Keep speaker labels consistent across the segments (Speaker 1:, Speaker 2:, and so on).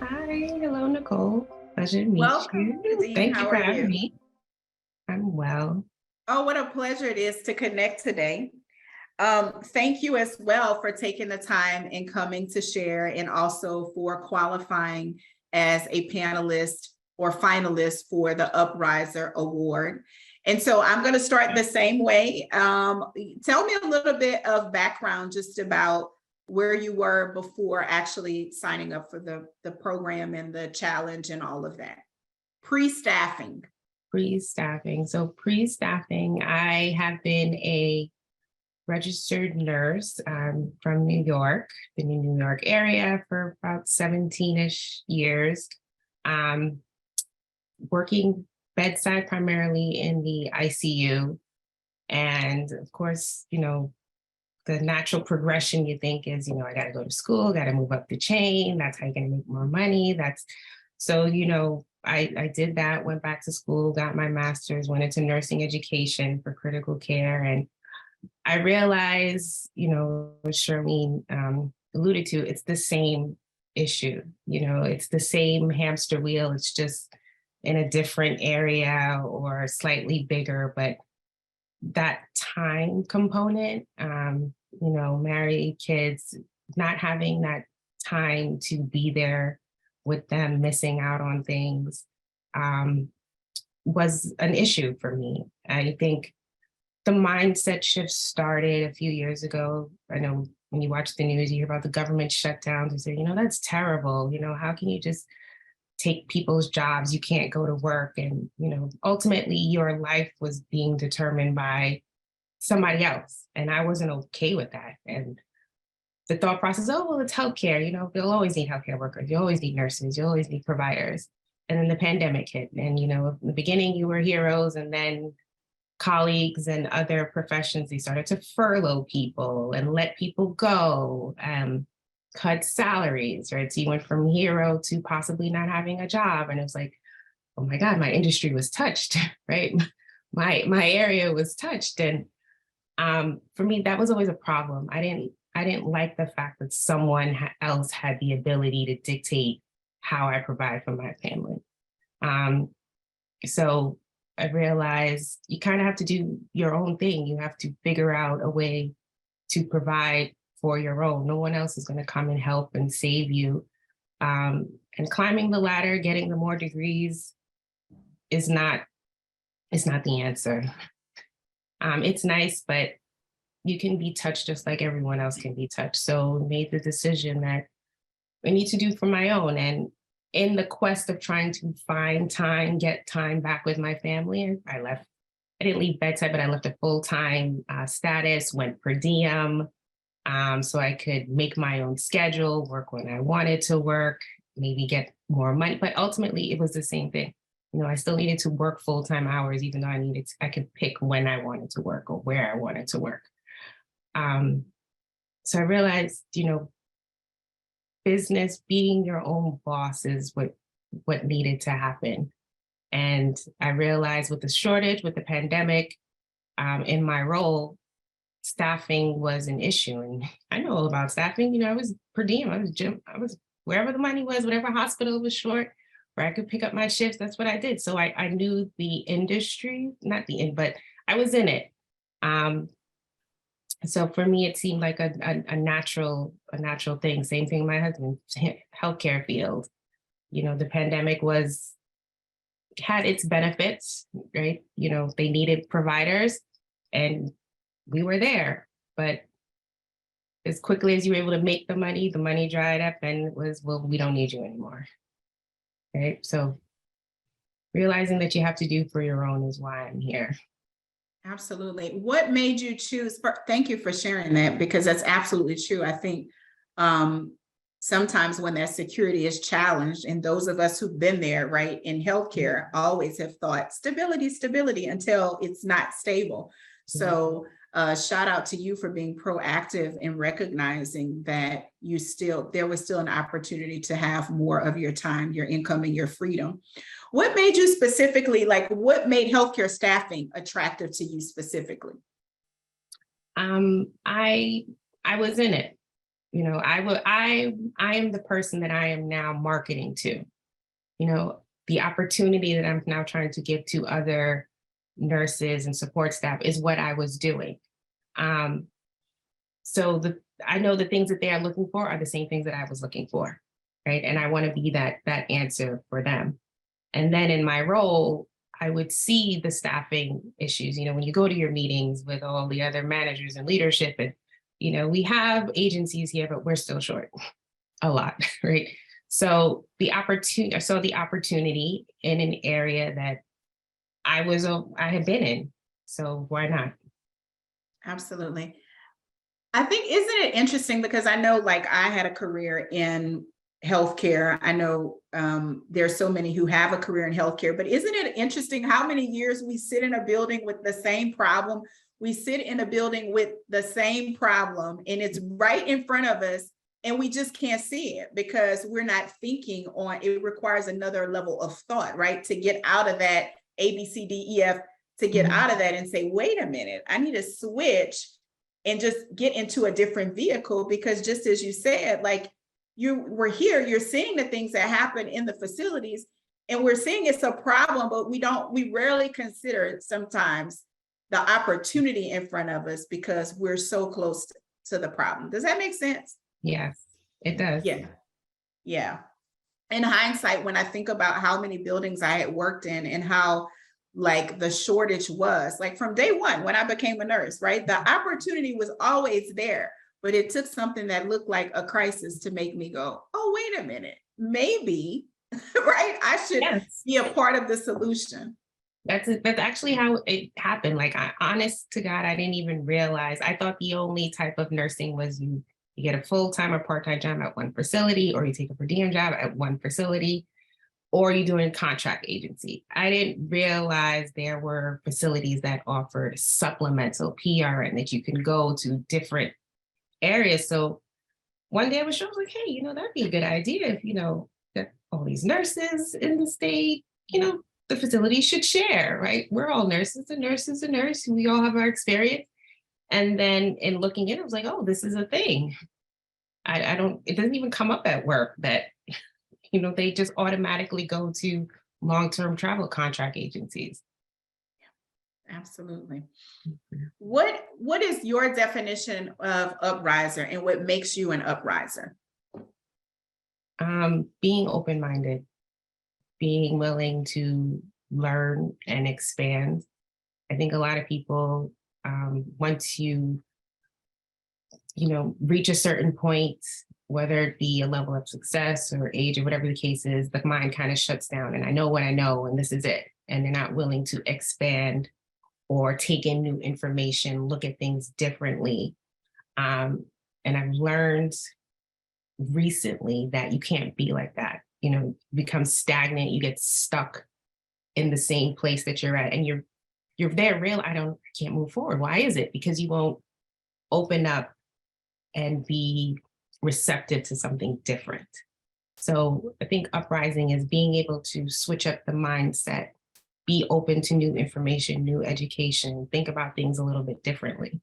Speaker 1: Hi, hello, Nicole. Pleasure to meet
Speaker 2: Welcome,
Speaker 1: you.
Speaker 2: Khadeen.
Speaker 1: Thank you
Speaker 2: How
Speaker 1: for
Speaker 2: are
Speaker 1: having
Speaker 2: you?
Speaker 1: me. I'm well.
Speaker 2: Oh, what a pleasure it is to connect today. Thank you as well for taking the time and coming to share, and also for qualifying as a panelist or finalist for the Upriser Award. And so I'm going to start the same way. Tell me a little bit of background just about where you were before actually signing up for the program and the challenge and all of that. Pre-staffing.
Speaker 1: Pre-staffing. So pre-staffing, I have been a registered nurse from New York, the New York area for about 17-ish years, working bedside primarily in the ICU. And of course, the natural progression you think is, I got to go to school, got to move up the chain. That's how you're going to make more money. I did that, went back to school, got my master's, went into nursing education for critical care. And I realized, what Charlene alluded to, it's the same issue. It's the same hamster wheel. It's just in a different area or slightly bigger, but that time component, married kids, not having that time to be there with them, missing out on things, was an issue for me. I think the mindset shift started a few years ago. I know when you watch the news, you hear about the government shutdowns. You say, that's terrible. How can you just take people's jobs? You can't go to work. And, ultimately your life was being determined by somebody else. And I wasn't okay with that. And the thought process, oh, well, it's healthcare. You'll always need healthcare workers. You always need nurses. You always need providers. And then the pandemic hit. And, in the beginning you were heroes, and then colleagues and other professions, they started to furlough people and let people go, cut salaries, right? So you went from hero to possibly not having a job. And it was like, oh my God, my industry was touched, right? My area was touched. And for me, that was always a problem. I didn't like the fact that someone else had the ability to dictate how I provide for my family. So I realized you kind of have to do your own thing. You have to figure out a way to provide for your own. No one else is going to come and help and save you. And climbing the ladder, getting the more degrees is not the answer. It's nice, but you can be touched just like everyone else can be touched. So made the decision that I need to do for my own. And in the quest of trying to find time, get time back with my family, I didn't leave bedside, but I left a full-time status, went per diem, so I could make my own schedule, work when I wanted to work, maybe get more money. But ultimately, it was the same thing. I still needed to work full-time hours, even though I could pick when I wanted to work or where I wanted to work. So I realized, business, being your own boss is what needed to happen. And I realized with the shortage, with the pandemic, in my role, staffing was an issue. And I know all about staffing. I was per diem, I was wherever the money was, whatever hospital was short, where I could pick up my shifts, that's what I did. So I knew the industry, not the end, but I was in it. So for me, it seemed like a natural thing. Same thing with my husband, healthcare field. The pandemic had its benefits, right? They needed providers and we were there. But as quickly as you were able to make the money dried up and it was, well, we don't need you anymore. Right? So realizing that you have to do for your own is why I'm here.
Speaker 2: Absolutely. What made you choose? Thank you for sharing that, because that's absolutely true. I think sometimes when that security is challenged, and those of us who've been there, right, in healthcare always have thought stability until it's not stable. So shout out to you for being proactive and recognizing that there was still an opportunity to have more of your time, your income, and your freedom. What made you specifically, what made healthcare staffing attractive to you specifically?
Speaker 1: I was in it. I am the person that I am now marketing to, the opportunity that I'm now trying to give to other nurses and support staff is what I was doing. So I know the things that they are looking for are the same things that I was looking for, right? And I want to be that answer for them. And then in my role, I would see the staffing issues. When you go to your meetings with all the other managers and leadership, and we have agencies here, but we're still short a lot, right? So I saw the opportunity in an area that I had been in. So why not?
Speaker 2: Absolutely. I think, isn't it interesting, because I know, like, I had a career in healthcare. I know there's so many who have a career in healthcare, but isn't it interesting how many years we sit in a building with the same problem? We sit in a building with the same problem, and it's right in front of us, and we just can't see it because we're not thinking on it. Requires another level of thought, right? To get out of that A, B, C, D, E, F, to get out of that and say, wait a minute, I need to switch and just get into a different vehicle. Because just as you said, like, we're here, you're seeing the things that happen in the facilities, and we're seeing it's a problem, but we rarely consider sometimes the opportunity in front of us because we're so close to the problem. Does that make sense?
Speaker 1: Yes, it does.
Speaker 2: Yeah. Yeah. In hindsight, when I think about how many buildings I had worked in and how, like, the shortage was, like, from day one when I became a nurse, right? The opportunity was always there, but it took something that looked like a crisis to make me go, oh, wait a minute, maybe, right? I should be a part of the solution.
Speaker 1: That's actually how it happened. Like, honest to God, I didn't even realize. I thought the only type of nursing was you get a full-time or part-time job at one facility, or you take a per diem job at one facility, or you doing contract agency. I didn't realize there were facilities that offered supplemental PRN, that you can go to different areas. So one day I was like, hey, that'd be a good idea if, that all these nurses in the state, the facility should share, right? We're all nurses. A nurse is a nurse. We all have our experience. And then in looking in, I was like, oh, this is a thing. It doesn't even come up at work that, they just automatically go to long-term travel contract agencies.
Speaker 2: Absolutely. What is your definition of upriser, and what makes you an upriser?
Speaker 1: Being open-minded, being willing to learn and expand. I think a lot of people, once you reach a certain point, whether it be a level of success or age or whatever the case is, the mind kind of shuts down, and I know what I know, and this is it. And they're not willing to expand or take in new information, look at things differently. And I've learned recently that you can't be like that. Become stagnant, you get stuck in the same place that you're at, and you're there I can't move forward. Why is it? Because you won't open up and be receptive to something different. So I think Uprising is being able to switch up the mindset, be open to new information, new education, think about things a little bit differently.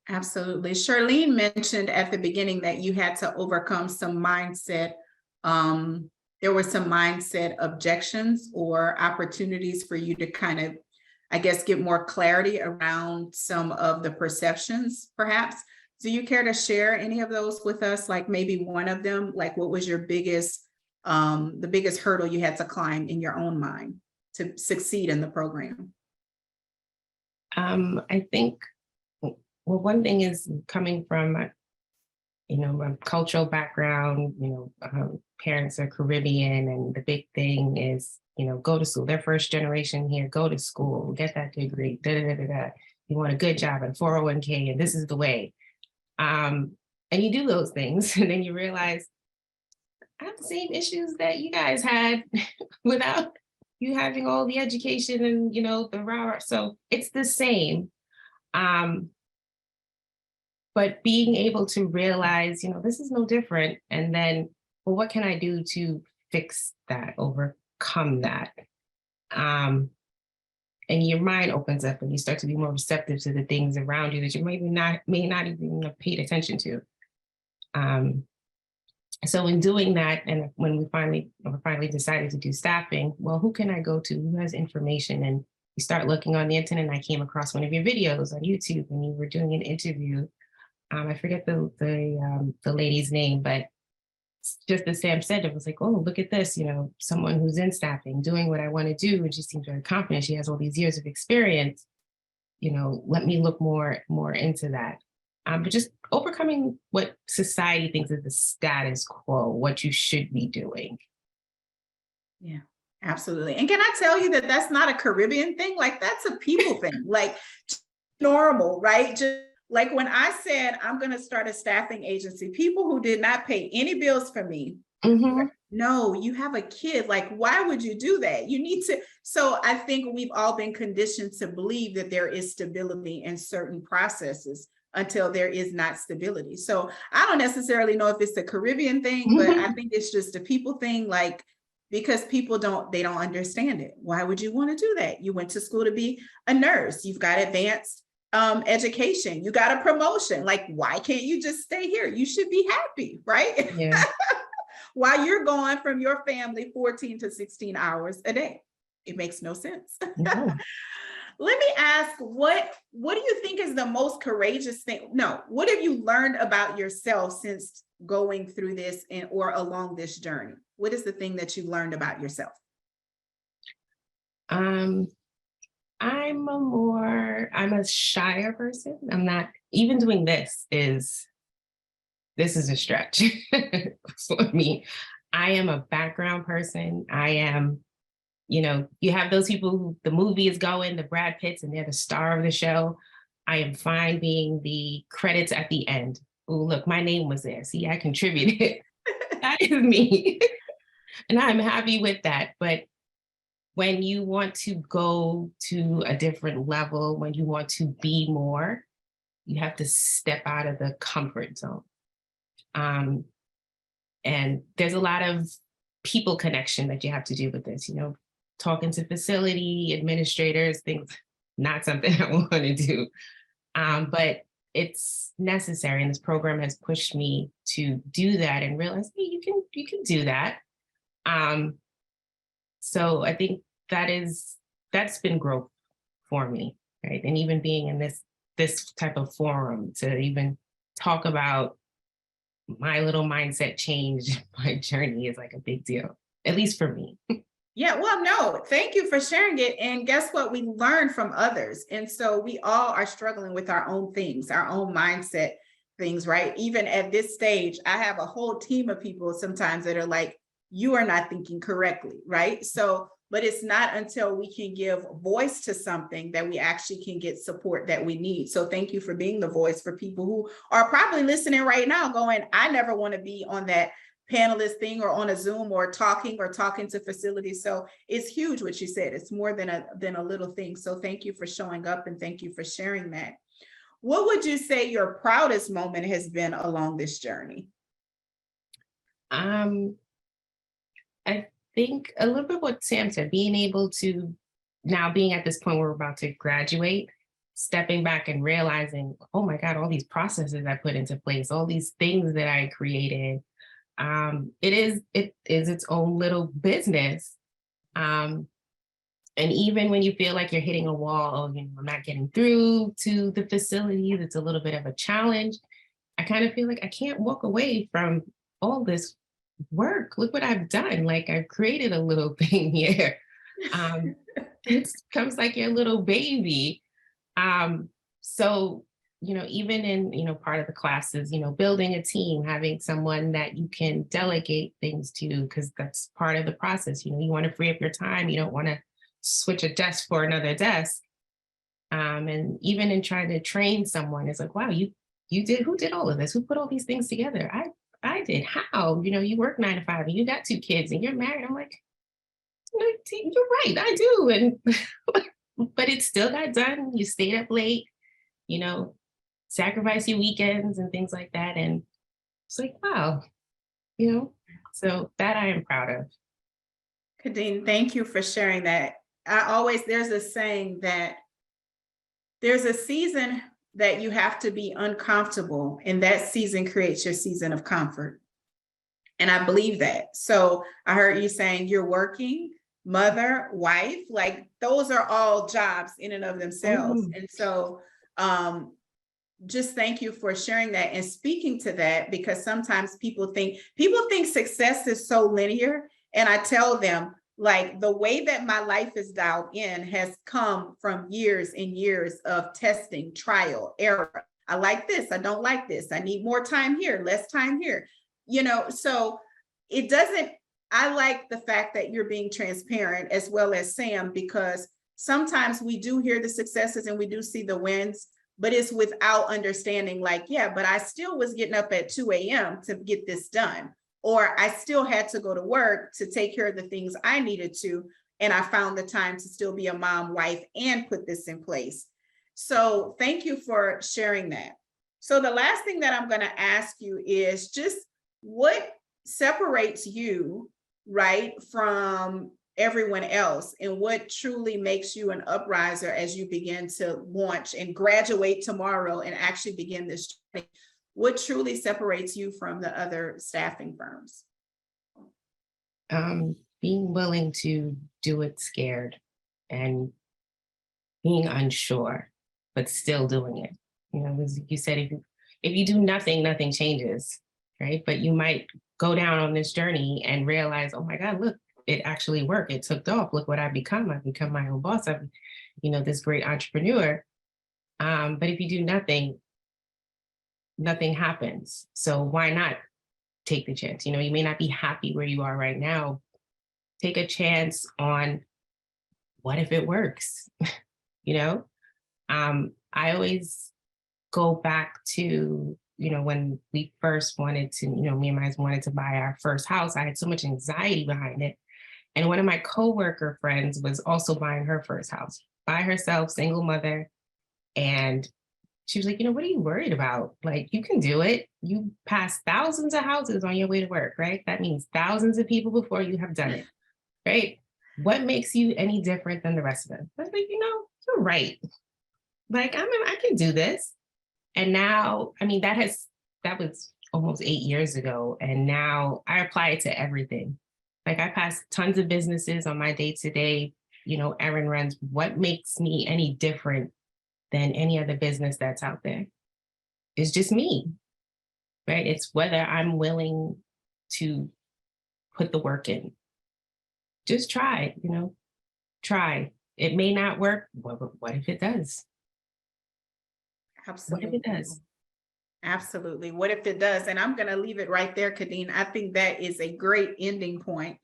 Speaker 2: Absolutely. Charlene mentioned at the beginning that you had to overcome some mindset. There were some mindset objections or opportunities for you to kind of, I guess, get more clarity around some of the perceptions, perhaps. Do you care to share any of those with us? Like maybe one of them, like what was your biggest, the biggest hurdle you had to climb in your own mind to succeed in the program?
Speaker 1: I think, well, one thing is coming from, a cultural background, parents are Caribbean, and the big thing is, go to school. They're first generation here, go to school, get that degree, You want a good job and 401k, and this is the way. And you do those things, and then you realize, I have the same issues that you guys had without you having all the education and, the rah. So it's the same. But being able to realize, this is no different. And then, well, what can I do to fix that, overcome that? And your mind opens up and you start to be more receptive to the things around you that you may not even have paid attention to. So in doing that, and when we finally decided to do staffing, well, who can I go to? Who has information? And you start looking on the internet, and I came across one of your videos on YouTube, and you were doing an interview. I forget the lady's name, but just as Sam said, it was like, oh, look at this, someone who's in staffing, doing what I want to do, and she seems very confident. She has all these years of experience. Let me look more into that. But just overcoming what society thinks is the status quo, what you should be doing.
Speaker 2: Yeah, absolutely. And can I tell you that that's not a Caribbean thing? Like, that's a people thing, like normal, right? Just like when I said, I'm going to start a staffing agency, people who did not pay any bills for me.
Speaker 1: Mm-hmm.
Speaker 2: No, you have a kid. Like, why would you do that? You need to. So I think we've all been conditioned to believe that there is stability in certain processes until there is not stability. So I don't necessarily know if it's a Caribbean thing, but I think it's just a people thing, like, because people don't understand it. Why would you want to do that? You went to school to be a nurse. You've got advanced education. You got a promotion. Like, why can't you just stay here? You should be happy, right?
Speaker 1: Yeah.
Speaker 2: While you're going from your family 14 to 16 hours a day. It makes no sense.
Speaker 1: No.
Speaker 2: Let me ask, what do you think is the most courageous thing? No, what have you learned about yourself since going through this or along this journey? What is the thing that you learned about yourself?
Speaker 1: I'm a shyer person. I'm not, even doing this is a stretch for me. I am a background person. I am, you have those people who the movie is going, the Brad Pitts, and they're the star of the show. I am fine being the credits at the end. Oh, look, my name was there. See, I contributed. That is me. And I'm happy with that. But when you want to go to a different level, when you want to be more, you have to step out of the comfort zone. And there's a lot of people connection that you have to do with this, talking to facility administrators, things, not something I want to do. But it's necessary. And this program has pushed me to do that and realize, hey, you can do that. So I think that's been growth for me, right? And even being in this type of forum to even talk about my little mindset change, my journey is like a big deal, at least for me.
Speaker 2: Yeah, well, no, thank you for sharing it. And guess what? We learn from others. And so we all are struggling with our own things, our own mindset things, right? Even at this stage, I have a whole team of people sometimes that are like, you are not thinking correctly, right? So, but it's not until we can give voice to something that we actually can get support that we need. So thank you for being the voice for people who are probably listening right now going, I never want to be on that panelist thing or on a Zoom or talking to facilities. So it's huge what you said. It's more than a little thing. So thank you for showing up and thank you for sharing that. What would you say your proudest moment has been along this journey?
Speaker 1: I think a little bit what Sam said, being able to now being at this point where we're about to graduate, stepping back and realizing, oh my God, all these processes I put into place, all these things that I created. It is its own little business. And even when you feel like you're hitting a wall, I'm not getting through to the facilities, it's a little bit of a challenge. I kind of feel like I can't walk away from all this work. Look what I've done. Like, I've created a little thing here. It comes like your little baby. So, even in, part of the classes, building a team, having someone that you can delegate things to, because that's part of the process. You want to free up your time. You don't want to switch a desk for another desk. And even in trying to train someone, it's like, wow, who did all of this? Who put all these things together? I did. How? You work 9 to 5 and you got 2 kids and you're married. I'm like, you're right, I do. And but it still got done. You stayed up late, sacrifice your weekends and things like that. And it's like, wow, so that I am proud of.
Speaker 2: Khadeen, thank you for sharing that. There's a saying that there's a season that you have to be uncomfortable, and that season creates your season of comfort. And I believe that. So I heard you saying you're working, mother, wife, like those are all jobs in and of themselves. And so just thank you for sharing that and speaking to that, because sometimes people think success is so linear. And I tell them, like, the way that my life is dialed in has come from years and years of testing, trial, error. I like this, I don't like this, I need more time here, less time here. You know, so it doesn't, I like the fact that you're being transparent, as well as Sam, because sometimes we do hear the successes and we do see the wins, but it's without understanding, like, yeah, but I still was getting up at 2 a.m. to get this done. Or I still had to go to work to take care of the things I needed to. And I found the time to still be a mom, wife, and put this in place. So thank you for sharing that. So the last thing that I'm going to ask you is just what separates you, right, from everyone else, and what truly makes you an upriser as you begin to launch and graduate tomorrow and actually begin this journey? What truly separates you from the other staffing firms?
Speaker 1: Being willing to do it scared and being unsure, but still doing it. You know, as you said, if you do nothing, nothing changes, right? But you might go down on this journey and realize, oh my God, look, it actually worked. It took off. Look what I've become. I've become my own boss. I'm, this great entrepreneur. But if you do nothing, nothing happens. So why not take the chance? You may not be happy where you are right now. Take a chance on what if it works? I always go back to, when we first wanted to, me and my husband wanted to buy our first house. I had so much anxiety behind it. And one of my coworker friends was also buying her first house by herself, single mother. And she was like, what are you worried about? Like, you can do it. You pass thousands of houses on your way to work, right? That means thousands of people before you have done it, right? What makes you any different than the rest of them? I was like, you're right. Like, I can do this. And now, that was almost 8 years ago. And now I apply it to everything. Like, I pass tons of businesses on my day-to-day, errand runs. What makes me any different than any other business that's out there? It's just me, right? It's whether I'm willing to put the work in. Just try, try. It may not work. What if it does?
Speaker 2: Absolutely.
Speaker 1: What if it does?
Speaker 2: Absolutely. What if it does? And I'm going to leave it right there, Khadeen. I think that is a great ending point.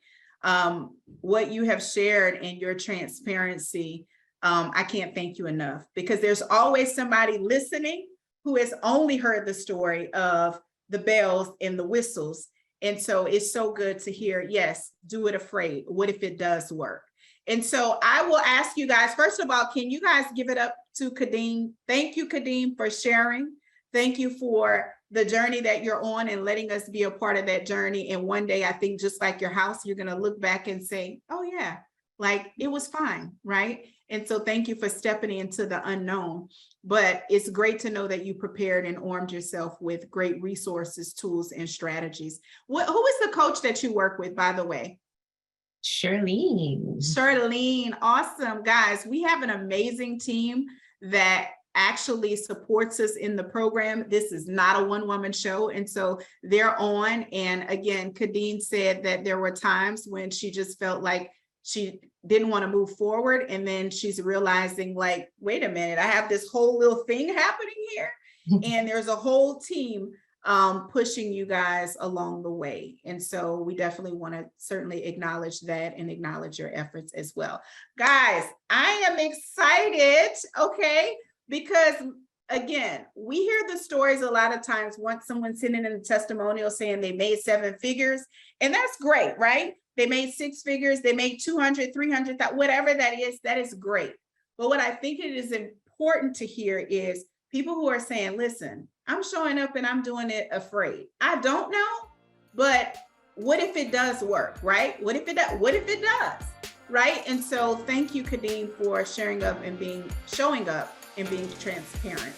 Speaker 2: What you have shared and your transparency, I can't thank you enough, because there's always somebody listening who has only heard the story of the bells and the whistles. And so it's so good to hear, yes, do it afraid. What if it does work? And so I will ask you guys, first of all, can you guys give it up to Khadeen? Thank you, Khadeen, for sharing. Thank you for the journey that you're on and letting us be a part of that journey. And one day, I think just like your house, you're going to look back and say, oh yeah, like it was fine, right? And so thank you for stepping into the unknown. But it's great to know that you prepared and armed yourself with great resources, tools, and strategies. Who is the coach that you work with, by the way? Charlene. Awesome. Guys, we have an amazing team that actually supports us in the program. This is not a one-woman show. And so they're on. And again, Khadeen said that there were times when she just felt like she didn't want to move forward. And then she's realizing, like, wait a minute, I have this whole little thing happening here. And there's a whole team pushing you guys along the way. And so we definitely want to certainly acknowledge that and acknowledge your efforts as well. Guys, I am excited, okay? Because again, we hear the stories a lot of times once someone's sending in a testimonial saying they made 7 figures, and that's great, right? They made 6 figures, they made 200, 300, whatever that is great. But what I think it is important to hear is people who are saying, listen, I'm showing up and I'm doing it afraid. I don't know, but what if it does work, right? What if it does? What if it does, right? And so thank you, Khadeen, for showing up and being transparent.